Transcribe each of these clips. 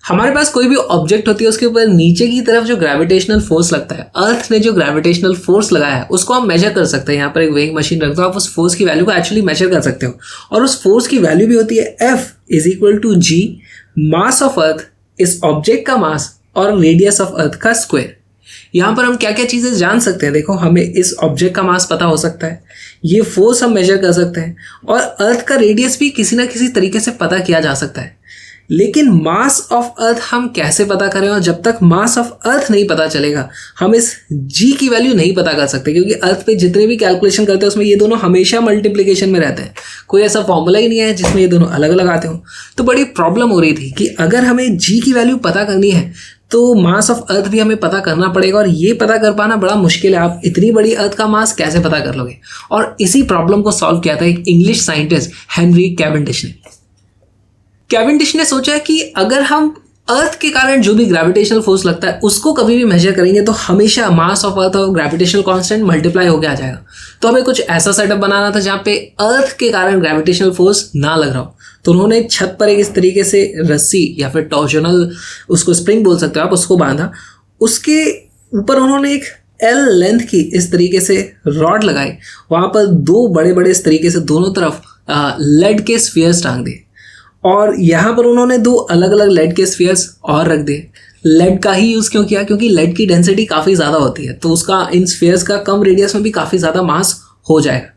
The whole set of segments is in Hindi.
हमारे पास कोई भी ऑब्जेक्ट होती है उसके ऊपर नीचे की तरफ जो ग्रेविटेशनल फोर्स लगता है, अर्थ ने जो ग्रेविटेशनल फोर्स लगाया है उसको हम मेजर कर सकते हैं। यहाँ पर एक वेइंग मशीन रख दो, आप उस फोर्स की वैल्यू को एक्चुअली मेजर कर सकते हो और उस फोर्स की वैल्यू भी होती है F is equal to G mass of earth, इस ऑब्जेक्ट का मास और रेडियस ऑफ अर्थ का स्क्वायर। यहाँ पर हम क्या क्या चीज़ें जान सकते हैं, देखो हमें इस ऑब्जेक्ट का मास पता हो सकता है, ये फोर्स हम मेजर कर सकते हैं और अर्थ का रेडियस भी किसी ना किसी तरीके से पता किया जा सकता है। लेकिन मास ऑफ अर्थ हम कैसे पता करें, और जब तक मास ऑफ अर्थ नहीं पता चलेगा हम इस G की वैल्यू नहीं पता कर सकते, क्योंकि अर्थ पे जितने भी कैलकुलेशन करते हैं उसमें ये दोनों हमेशा मल्टीप्लिकेशन में रहते हैं, कोई ऐसा फॉर्मूला ही नहीं है जिसमें ये दोनों अलग अलग आते हो। तो बड़ी प्रॉब्लम हो रही थी कि अगर हमें G की वैल्यू पता करनी है तो मास ऑफ अर्थ भी हमें पता करना पड़ेगा, और ये पता कर पाना बड़ा मुश्किल है। आप इतनी बड़ी अर्थ का मास कैसे पता कर लोगे? और इसी प्रॉब्लम को सॉल्व किया था एक इंग्लिश साइंटिस्ट हेनरी कैवेंडिश ने। कैवेंडिश ने सोचा कि अगर हम अर्थ के कारण जो भी ग्रेविटेशनल फोर्स लगता है उसको कभी भी मेजर करेंगे तो हमेशा मास ऑफ अर्थ और ग्रेविटेशनल कांस्टेंट मल्टीप्लाई होकर आ जाएगा। तो हमें कुछ ऐसा सेटअप बनाना था जहाँ पे अर्थ के कारण ग्रेविटेशनल फोर्स ना लग रहा हो। तो उन्होंने छत पर एक इस तरीके से रस्सी या फिर टॉर्जनल, उसको स्प्रिंग बोल सकते हो आप, उसको बांधा। उसके ऊपर उन्होंने एक L लेंथ की इस तरीके से रॉड लगाई, वहाँ पर दो बड़े बड़े इस तरीके से दोनों तरफ लेड के स्फीयर्स टांग दिए और यहाँ पर उन्होंने दो अलग अलग लेड के स्फीयर्स और रख दिए। लेड का ही यूज़ क्यों किया? क्योंकि लेड की डेंसिटी काफ़ी ज़्यादा होती है, तो उसका इन स्फीयर्स का कम रेडियस में भी काफ़ी ज़्यादा मास हो जाएगा।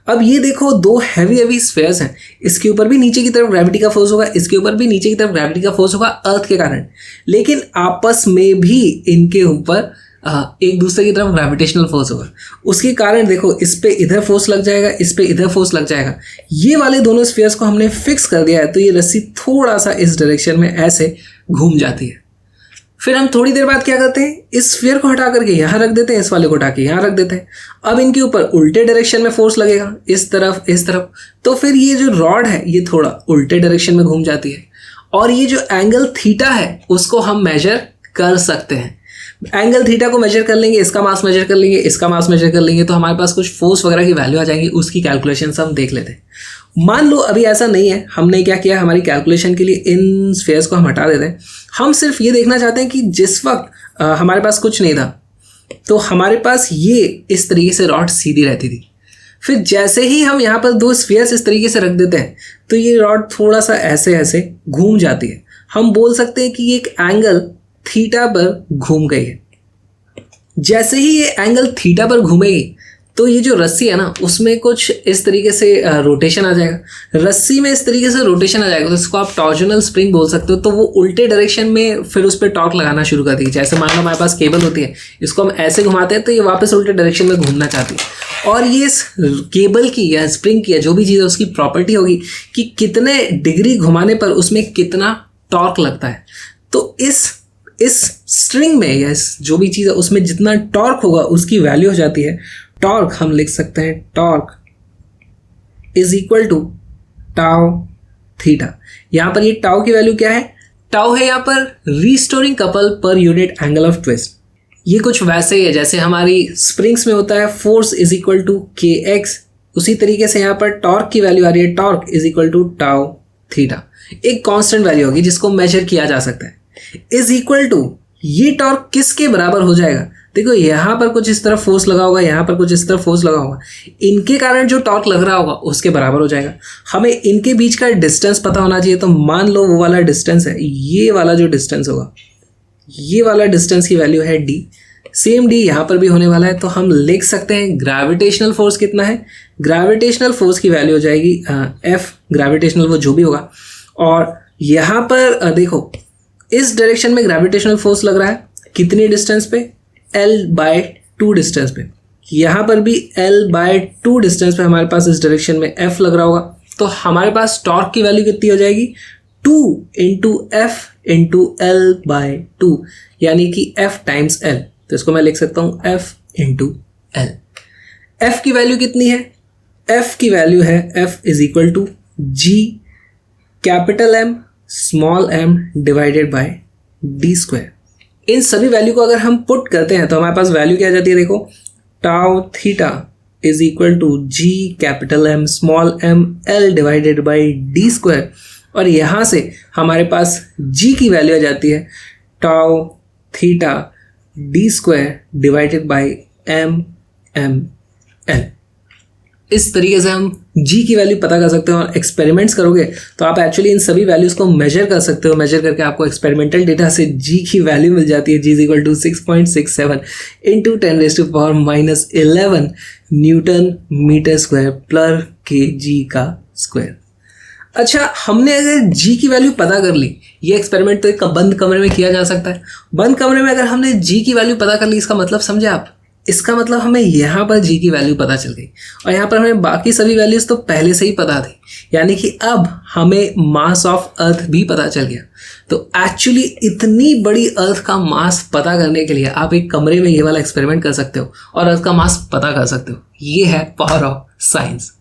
अब ये देखो दो हैवी स्फीयर्स हैं, इसके ऊपर भी नीचे की तरफ ग्रेविटी का फोर्स होगा, इसके ऊपर भी नीचे की तरफ ग्रेविटी का फोर्स होगा अर्थ के कारण, लेकिन आपस में भी इनके ऊपर एक दूसरे की तरफ ग्रेविटेशनल फोर्स होगा। उसके कारण देखो इस पे इधर फोर्स लग जाएगा, इस पे इधर फोर्स लग जाएगा। ये वाले दोनों स्फीयर्स को हमने फिक्स कर दिया है, तो ये रस्सी थोड़ा सा इस डायरेक्शन में ऐसे घूम जाती है। फिर हम थोड़ी देर बाद क्या करते हैं, इस स्फीयर को हटा करके यहाँ रख देते हैं, इस वाले को हटा के यहाँ रख देते हैं। अब इनके ऊपर उल्टे डायरेक्शन में फोर्स लगेगा, इस तरफ इस तरफ, तो फिर ये जो रॉड है ये थोड़ा उल्टे डायरेक्शन में घूम जाती है और ये जो एंगल थीटा है उसको हम मेजर कर सकते हैं। एंगल थीटा को मेजर कर लेंगे, इसका मास मेजर कर लेंगे, इसका मास मेजर कर लेंगे, तो हमारे पास कुछ फोर्स वगैरह की वैल्यू आ जाएंगी, उसकी कैलकुलेशन हम देख लेते हैं। मान लो अभी ऐसा नहीं है, हमने क्या किया, हमारी कैलकुलेशन के लिए इन स्फीयर्स को हम हटा देते हैं। हम सिर्फ ये देखना चाहते हैं कि जिस वक्त हमारे पास कुछ नहीं था तो हमारे पास ये इस तरीके से रॉड सीधी रहती थी। फिर जैसे ही हम यहाँ पर दो स्फीयर्स इस तरीके से रख देते हैं तो ये रॉड थोड़ा सा ऐसे ऐसे घूम जाती है। हम बोल सकते हैं कि एक एंगल थीटा पर घूम गई है। जैसे ही ये एंगल थीटा पर घूमेगी तो ये जो रस्सी है ना उसमें कुछ इस तरीके से रोटेशन आ जाएगा, रस्सी में इस तरीके से रोटेशन आ जाएगा, तो इसको आप टॉर्जनल स्प्रिंग बोल सकते हो। तो वो उल्टे डायरेक्शन में फिर उस पर टॉर्क लगाना शुरू कर देगी। जैसे मान लो हमारे पास केबल होती है, इसको हम ऐसे घुमाते हैं तो ये वापस उल्टे डायरेक्शन में घूमना चाहती है। और ये इस केबल की या स्प्रिंग की या जो भी चीज़ है उसकी प्रॉपर्टी होगी कि कितने डिग्री घुमाने पर उसमें कितना टॉर्क लगता है। तो इस स्ट्रिंग में या इस जो भी चीज़ है उसमें जितना टॉर्क होगा उसकी वैल्यू हो जाती है टॉर्क। हम लिख सकते हैं torque is equal to tau theta. यहां पर ये टाउ की वैल्यू क्या है? टाउ है यहां पर restoring couple per unit angle of twist. ये कुछ वैसे ही है जैसे हमारी स्प्रिंग्स में होता है फोर्स इज इक्वल टू के एक्स, उसी तरीके से यहां पर टॉर्क की वैल्यू आ रही है torque is equal to tau theta. एक कांस्टेंट वैल्यू होगी जिसको मेजर किया जा सकता है। इज इक्वल टू ये टॉर्क किसके बराबर हो जाएगा? देखो यहाँ पर कुछ इस तरफ फोर्स लगा होगा, यहाँ पर कुछ इस तरफ फोर्स लगा होगा, इनके कारण जो टॉर्क लग रहा होगा उसके बराबर हो जाएगा। हमें इनके बीच का डिस्टेंस पता होना चाहिए, तो मान लो वो वाला डिस्टेंस है, ये वाला जो डिस्टेंस होगा, ये वाला डिस्टेंस की वैल्यू है डी। सेम डी यहाँ पर भी होने वाला है, तो हम लिख सकते हैं ग्रेविटेशनल फोर्स कितना है। ग्रेविटेशनल फोर्स की वैल्यू हो जाएगी एफ, ग्रेविटेशनल वो जो भी होगा। और यहाँ पर देखो इस डायरेक्शन में ग्रेविटेशनल फोर्स लग रहा है कितनी डिस्टेंस पे? L/2 डिस्टेंस पे। यहाँ पर भी L/2 डिस्टेंस पे हमारे पास इस डायरेक्शन में F लग रहा होगा, तो हमारे पास टॉर्क की वैल्यू कितनी हो जाएगी? 2 × F × L/2, यानी कि F टाइम्स L। तो इसको मैं लिख सकता हूँ F × L। F की वैल्यू कितनी है? F की वैल्यू है F is equal to G capital M small m divided by D square. इन सभी वैल्यू को अगर हम पुट करते हैं तो हमारे पास वैल्यू क्या आ जाती है? देखो tau theta is equal to G capital M small m L divided by D square. और यहाँ से हमारे पास g की वैल्यू आ जाती है tau theta D square divided by MML। इस तरीके से हम g की वैल्यू पता कर सकते हो और एक्सपेरिमेंट्स करोगे तो आप एक्चुअली इन सभी वैल्यूज़ को मेजर कर सकते हो। मेजर करके आपको एक्सपेरिमेंटल डेटा से g की वैल्यू मिल जाती है। g is equal to 6.67 into 10⁻11 newton metre square पर kg का स्क्वायर। अच्छा, हमने अगर g की वैल्यू पता कर ली, ये एक्सपेरिमेंट तो एक बंद कमरे में किया जा सकता है। बंद कमरे में अगर हमने g की वैल्यू पता कर ली, इसका मतलब समझे आप? इसका मतलब हमें यहाँ पर g की वैल्यू पता चल गई और यहाँ पर हमें बाकी सभी वैल्यूज़ तो पहले से ही पता थी, यानी कि अब हमें मास ऑफ अर्थ भी पता चल गया। तो एक्चुअली इतनी बड़ी अर्थ का मास पता करने के लिए आप एक कमरे में ये वाला एक्सपेरिमेंट कर सकते हो और अर्थ का मास पता कर सकते हो। ये है पावर ऑफ साइंस।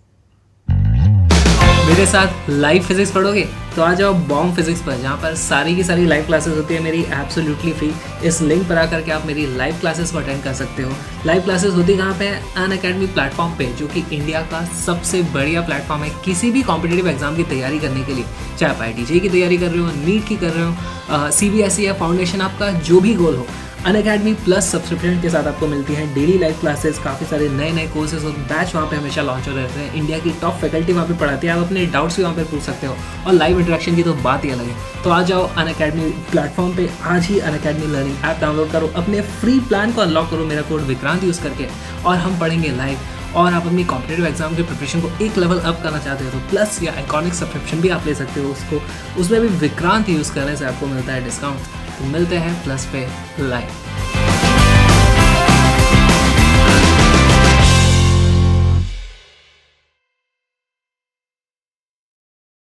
मेरे साथ लाइव फिजिक्स पढ़ोगे तो आ जाओ बॉम्ब फिजिक्स पर, जहाँ पर सारी की सारी लाइव क्लासेस होती है मेरी एब्सोल्युटली फ्री। इस लिंक पर आकर के आप मेरी लाइव क्लासेस को अटेंड कर सकते हो। लाइव क्लासेस होती कहाँ पे? अनअकैडमी प्लेटफॉर्म पे, जो कि इंडिया का सबसे बढ़िया प्लेटफॉर्म है किसी भी कॉम्पिटिटिव एग्जाम की तैयारी करने के लिए। चाहे आप IIT की तैयारी कर रहे हो, नीट की कर रहे हो, CBSE या फाउंडेशन, आपका जो भी गोल हो, अनअकैडमी प्लस सब्सक्रिप्शन के साथ आपको मिलती हैं डेली लाइव क्लासेस। काफ़ी सारे नए नए कोर्सेज और बैच वहाँ पे हमेशा लॉन्च हो रहते हैं। इंडिया की टॉप फैकल्टी वहाँ पे पढ़ाती है। आप अपने डाउट्स भी वहाँ पे पूछ सकते हो और लाइव इंटरेक्शन की तो बात ही अलग है। तो आ जाओ अनअकैडमी प्लेटफॉर्म पे, आज ही अनअकैडमी लर्निंग ऐप डाउनलोड करो, अपने फ्री प्लान को अनलॉक करो मेरा कोड विक्रांत यूज़ करके, और हम पढ़ेंगे लाइव। और आप अपनी कॉम्पिटिटिव एग्जाम के प्रिपरेशन को एक लेवल अप करना चाहते हो तो प्लस या आइकॉनिक सब्सक्रिप्शन भी आप ले सकते हो। उसमें भी विक्रांत यूज़ करने से आपको मिलता है डिस्काउंट। तो मिलते हैं प्लस पे लाइव।